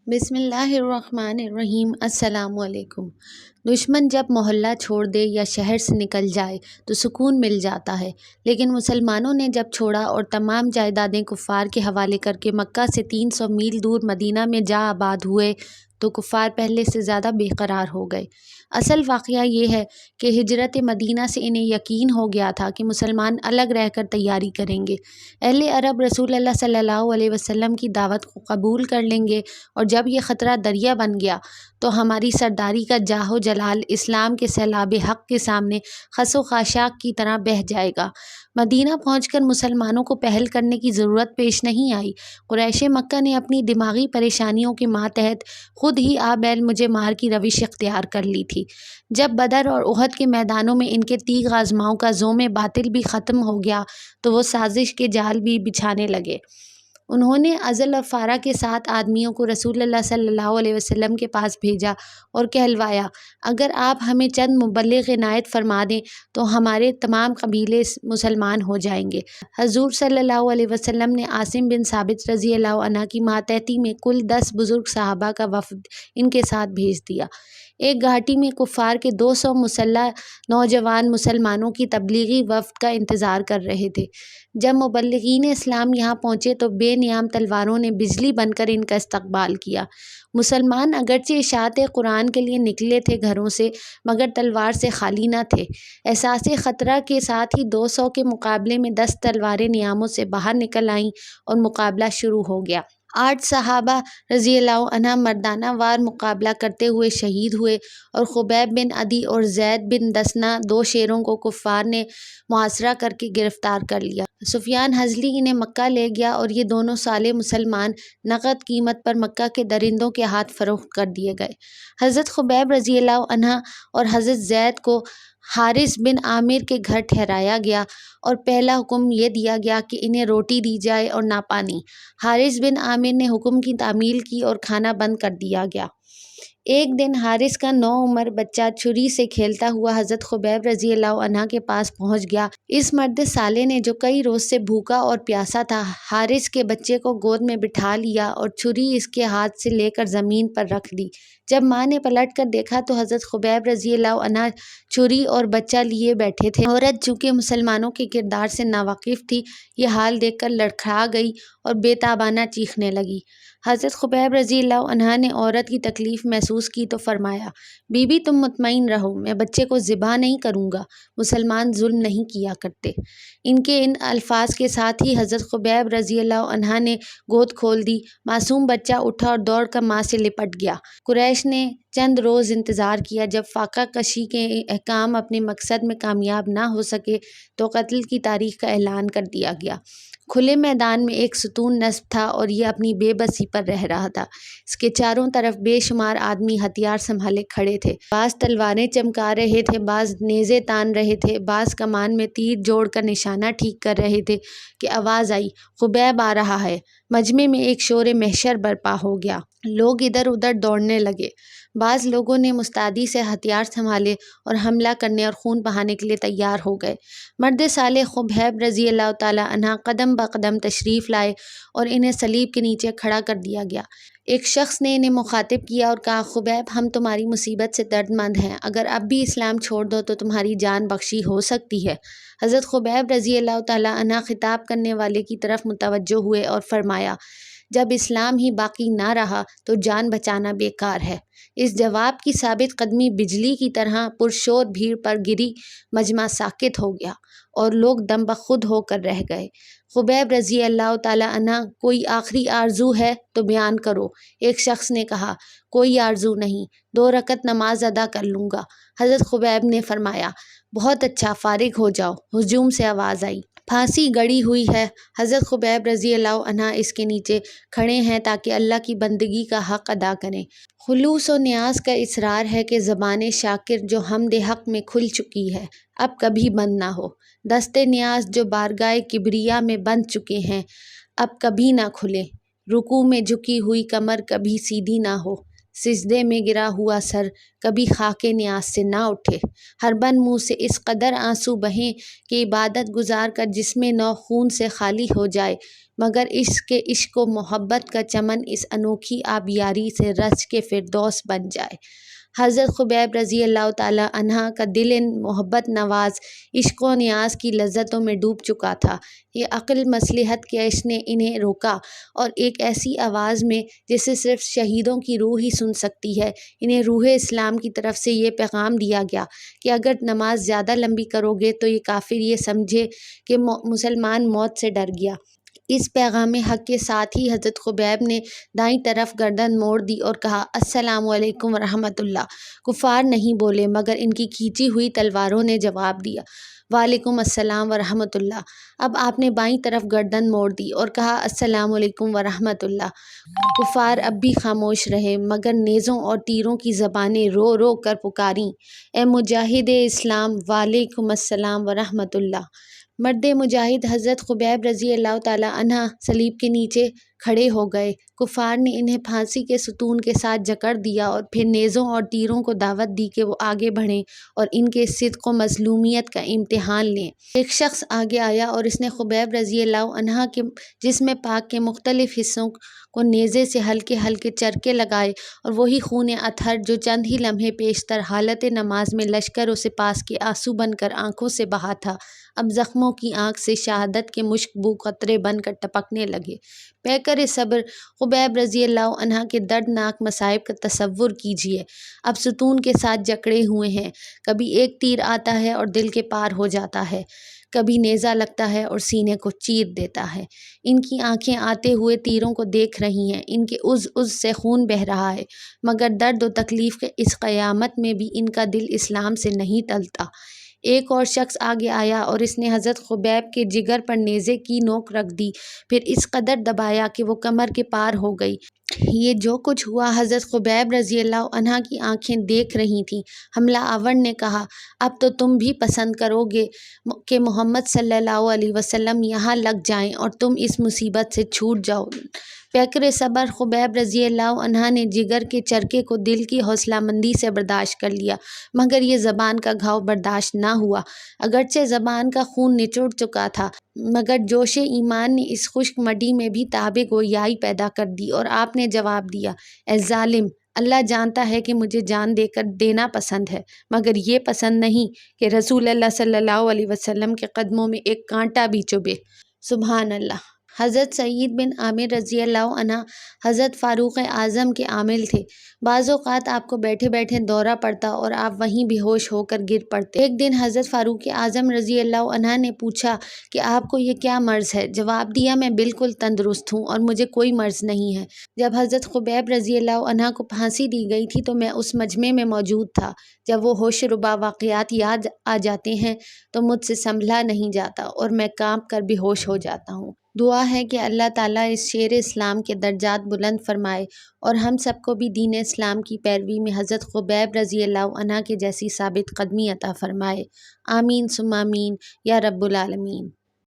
بسم اللہ الرحمن الرحیم۔ السلام علیکم۔ دشمن جب محلہ چھوڑ دے یا شہر سے نکل جائے تو سکون مل جاتا ہے، لیکن مسلمانوں نے جب چھوڑا اور تمام جائیدادیں کفار کے حوالے کر کے مکہ سے 300 میل دور مدینہ میں جا آباد ہوئے تو کفار پہلے سے زیادہ بے قرار ہو گئے۔ اصل واقعہ یہ ہے کہ ہجرت مدینہ سے انہیں یقین ہو گیا تھا کہ مسلمان الگ رہ کر تیاری کریں گے۔ اہل عرب رسول اللہ صلی اللہ علیہ وسلم کی دعوت کو قبول کر لیں گے، اور جب یہ خطرہ دریا بن گیا تو ہماری سرداری کا جاہ و جلال اسلام کے سیلاب حق کے سامنے خس و خاشاک کی طرح بہہ جائے گا۔ مدینہ پہنچ کر مسلمانوں کو پہل کرنے کی ضرورت پیش نہیں آئی۔ قریش مکہ نے اپنی دماغی پریشانیوں کے ماتحت خود ہی آ بیل مجھے مار کی روش اختیار کر لی تھی۔ جب بدر اور احد کے میدانوں میں ان کے تیغ آزماؤں کا زوم باطل بھی ختم ہو گیا تو وہ سازش کے جال بھی بچھانے لگے۔ انہوں نے ازل اور فارا کے 7 آدمیوں کو رسول اللہ صلی اللہ علیہ وسلم کے پاس بھیجا اور کہلوایا، اگر آپ ہمیں چند مبلغ عنایت فرما دیں تو ہمارے تمام قبیلے مسلمان ہو جائیں گے۔ حضور صلی اللہ علیہ وسلم نے عاصم بن ثابت رضی اللہ عنہ کی ماتحتی میں کل 10 بزرگ صحابہ کا وفد ان کے ساتھ بھیج دیا۔ ایک گھاٹی میں کفار کے 200 مسلح نوجوان مسلمانوں کی تبلیغی وفد کا انتظار کر رہے تھے۔ جب مبلغین اسلام یہاں پہنچے تو بے نیام تلواروں نے بجلی بن کر ان کا استقبال کیا۔ مسلمان اگرچہ اشاعت قرآن کے لیے نکلے تھے گھروں سے، مگر تلوار سے خالی نہ تھے۔ احساس خطرہ کے ساتھ ہی 200 کے مقابلے میں 10 تلواریں نیاموں سے باہر نکل آئیں اور مقابلہ شروع ہو گیا۔ 8 صحابہ رضی اللہ عنہ مردانہ وار مقابلہ کرتے ہوئے شہید ہوئے، اور خبیب بن عدی اور زید بن دسنہ 2 شیروں کو کفار نے محاصرہ کر کے گرفتار کر لیا۔ سفیان ہذلی انہیں مکہ لے گیا اور یہ دونوں صالح مسلمان نقد قیمت پر مکہ کے درندوں کے ہاتھ فروخت کر دیے گئے۔ حضرت خبیب رضی اللہ عنہ اور حضرت زید کو حارث بن عامر کے گھر ٹھہرایا گیا اور پہلا حکم یہ دیا گیا کہ انہیں روٹی دی جائے اور نہ پانی۔ حارث بن عامر نے حکم کی تعمیل کی اور کھانا بند کر دیا گیا۔ ایک دن حارث کا نوعمر بچہ چھری سے کھیلتا ہوا حضرت خبیب رضی اللہ عنہ کے پاس پہنچ گیا۔ اس مرد صالح نے جو کئی روز سے بھوکا اور پیاسا تھا، حارث کے بچے کو گود میں بٹھا لیا اور چھری اس کے ہاتھ سے لے کر زمین پر رکھ دی۔ جب ماں نے پلٹ کر دیکھا تو حضرت خبیب رضی اللہ عنہ چھری اور بچہ لیے بیٹھے تھے۔ عورت چونکہ مسلمانوں کے کردار سے ناواقف تھی، یہ حال دیکھ کر لڑکھڑا گئی اور بے تابانہ چیخنے لگی۔ حضرت خبیب رضی اللہ عنہ نے عورت کی تکلیف محسوس کی تو فرمایا، بی بی تم مطمئن رہو، میں بچے کو ذبح نہیں کروں گا، مسلمان ظلم نہیں کیا کرتے۔ ان کے ان الفاظ کے ساتھ ہی حضرت خبیب رضی اللہ عنہ نے گود کھول دی۔ معصوم بچہ اٹھا اور دوڑ کر ماں سے لپٹ گیا۔ قریش نے چند روز انتظار کیا۔ جب فاقہ کشی کے احکام اپنے مقصد میں کامیاب نہ ہو سکے تو قتل کی تاریخ کا اعلان کر دیا گیا۔ کھلے میدان میں ایک ستون نصب تھا اور یہ اپنی بے بسی پر رہ رہا تھا۔ اس کے چاروں طرف بے شمار آدمی ہتھیار سنبھالے کھڑے تھے۔ بعض تلواریں چمکا رہے تھے، بعض نیزے تان رہے تھے، بعض کمان میں تیر جوڑ کر نشانہ ٹھیک کر رہے تھے کہ آواز آئی، خبیب آ رہا ہے۔ مجمع میں ایک شور محشر برپا ہو گیا۔ لوگ ادھر ادھر دوڑنے لگے۔ بعض لوگوں نے مستعدی سے ہتھیار سنبھالے اور حملہ کرنے اور خون بہانے کے لیے تیار ہو گئے۔ مرد صالح خبیب رضی اللہ تعالی عنہ قدم بقدم تشریف لائے اور انہیں صلیب کے نیچے کھڑا کر دیا گیا۔ ایک شخص نے انہیں مخاطب کیا اور کہا، خبیب ہم تمہاری مصیبت سے درد مند ہیں، اگر اب بھی اسلام چھوڑ دو تو تمہاری جان بخشی ہو سکتی ہے۔ حضرت خبیب رضی اللہ تعالی عنہ خطاب کرنے والے کی طرف متوجہ ہوئے اور فرمایا، جب اسلام ہی باقی نہ رہا تو جان بچانا بیکار ہے۔ اس جواب کی ثابت قدمی بجلی کی طرح پرشور بھیڑ پر گری۔ مجمع ساکت ہو گیا اور لوگ دم بخود ہو کر رہ گئے۔ خبیب رضی اللہ تعالی عنہ، کوئی آخری آرزو ہے تو بیان کرو۔ ایک شخص نے کہا، کوئی آرزو نہیں، 2 رکعت نماز ادا کر لوں گا۔ حضرت خبیب نے فرمایا، بہت اچھا، فارغ ہو جاؤ۔ ہجوم سے آواز آئی، پھانسی گڑی ہوئی ہے۔ حضرت خبیب رضی اللہ عنہ اس کے نیچے کھڑے ہیں تاکہ اللہ کی بندگی کا حق ادا کریں۔ خلوص و نیاز کا اصرار ہے کہ زبان شاکر جو حمد حق میں کھل چکی ہے اب کبھی بند نہ ہو، دست نیاز جو بارگاہ کبریا میں بند چکے ہیں اب کبھی نہ کھلیں، رکوع میں جھکی ہوئی کمر کبھی سیدھی نہ ہو، سجدے میں گرا ہوا سر کبھی خاک نیاز سے نہ اٹھے، ہر بند منہ سے اس قدر آنسو بہیں کہ عبادت گزار کا جسم نو خون سے خالی ہو جائے، مگر عشق و محبت کا چمن اس انوکھی آبیاری سے رچ کے فردوس بن جائے۔ حضرت خبیب رضی اللہ تعالیٰ عنہ کا دل ان محبت نواز عشق و نیاز کی لذتوں میں ڈوب چکا تھا۔ یہ عقل مصلحت کیش نے انہیں روکا اور ایک ایسی آواز میں جسے صرف شہیدوں کی روح ہی سن سکتی ہے، انہیں روح اسلام کی طرف سے یہ پیغام دیا گیا کہ اگر نماز زیادہ لمبی کرو گے تو یہ کافر یہ سمجھے کہ مسلمان موت سے ڈر گیا۔ اس پیغام حق کے ساتھ ہی حضرت خبیب نے دائیں طرف گردن موڑ دی اور کہا، السلام علیکم ورحمۃ اللہ۔ کفار نہیں بولے مگر ان کی کھینچی ہوئی تلواروں نے جواب دیا، وعلیکم السلام ورحمۃ اللہ۔ اب آپ نے بائیں طرف گردن موڑ دی اور کہا، السلام علیکم ورحمۃ اللہ۔ کفار اب بھی خاموش رہے مگر نیزوں اور تیروں کی زبانیں رو رو کر پکاریں، اے مجاہد اسلام، وعلیکم السلام ورحمۃ اللہ۔ مرد مجاہد حضرت خبیب رضی اللہ تعالیٰ عنہ صلیب کے نیچے کھڑے ہو گئے۔ کفار نے انہیں پھانسی کے ستون کے ساتھ جکڑ دیا اور پھر نیزوں اور تیروں کو دعوت دی کہ وہ آگے بڑھیں اور ان کے صدق و مظلومیت کا امتحان لیں۔ ایک شخص آگے آیا اور اس نے خبیب رضی اللہ عنہ کے جسم پاک کے مختلف حصوں کو نیزے سے ہلکے ہلکے چرکے لگائے اور وہی خون اطہر جو چند ہی لمحے پیشتر حالت نماز میں لشکر و سپاس کے آنسو بن کر آنکھوں سے بہا تھا، اب زخموں کی آنکھ سے شہادت کے مشک بو قطرے بن کر ٹپکنے لگے۔ پیکر صبر خبیب رضی اللہ عنہ کے دردناک مصائب کا تصور کیجیے، اب ستون کے ساتھ جکڑے ہوئے ہیں، کبھی ایک تیر آتا ہے اور دل کے پار ہو جاتا ہے، کبھی نیزہ لگتا ہے اور سینے کو چیر دیتا ہے۔ ان کی آنکھیں آتے ہوئے تیروں کو دیکھ رہی ہیں، ان کے عز سے خون بہہ رہا ہے، مگر درد و تکلیف کے اس قیامت میں بھی ان کا دل اسلام سے نہیں ٹلتا۔ ایک اور شخص آگے آیا اور اس نے حضرت خبیب کے جگر پر نیزے کی نوک رکھ دی، پھر اس قدر دبایا کہ وہ کمر کے پار ہو گئی۔ یہ جو کچھ ہوا حضرت خبیب رضی اللہ عنہ کی آنکھیں دیکھ رہی تھیں۔ حملہ آور نے کہا، اب تو تم بھی پسند کرو گے کہ محمد صلی اللہ علیہ وسلم یہاں لگ جائیں اور تم اس مصیبت سے چھوٹ جاؤ۔ پیکر صبر خبیب رضی اللہ عنہ نے جگر کے چرکے کو دل کی حوصلہ مندی سے برداشت کر لیا، مگر یہ زبان کا گھاؤ برداشت نہ ہوا۔ اگرچہ زبان کا خون نچوڑ چکا تھا مگر جوش ایمان نے اس خشک مٹی میں بھی تاب گویائی پیدا کر دی اور آپ نے جواب دیا، اے ظالم، اللہ جانتا ہے کہ مجھے جان دے کر دینا پسند ہے، مگر یہ پسند نہیں کہ رسول اللہ صلی اللہ علیہ وسلم کے قدموں میں ایک کانٹا بھی چبھے۔ سبحان اللہ۔ حضرت سعید بن عامر رضی اللہ عنہ حضرت فاروق اعظم کے عامل تھے۔ بعض اوقات آپ کو بیٹھے بیٹھے دورہ پڑتا اور آپ وہیں بے ہوش ہو کر گر پڑتے۔ ایک دن حضرت فاروق اعظم رضی اللہ عنہ نے پوچھا کہ آپ کو یہ کیا مرض ہے؟ جواب دیا، میں بالکل تندرست ہوں اور مجھے کوئی مرض نہیں ہے۔ جب حضرت خبیب رضی اللہ عنہ کو پھانسی دی گئی تھی تو میں اس مجمع میں موجود تھا۔ جب وہ ہوش ربا واقعات یاد آ جاتے ہیں تو مجھ سے سنبھلا نہیں جاتا اور میں کانپ کر بے ہوش ہو جاتا ہوں۔ دعا ہے کہ اللہ تعالیٰ اس شیر اسلام کے درجات بلند فرمائے اور ہم سب کو بھی دین اسلام کی پیروی میں حضرت خبیب رضی اللہ عنہ کے جیسی ثابت قدمی عطا فرمائے۔ آمین ثم آمین یا رب العالمین۔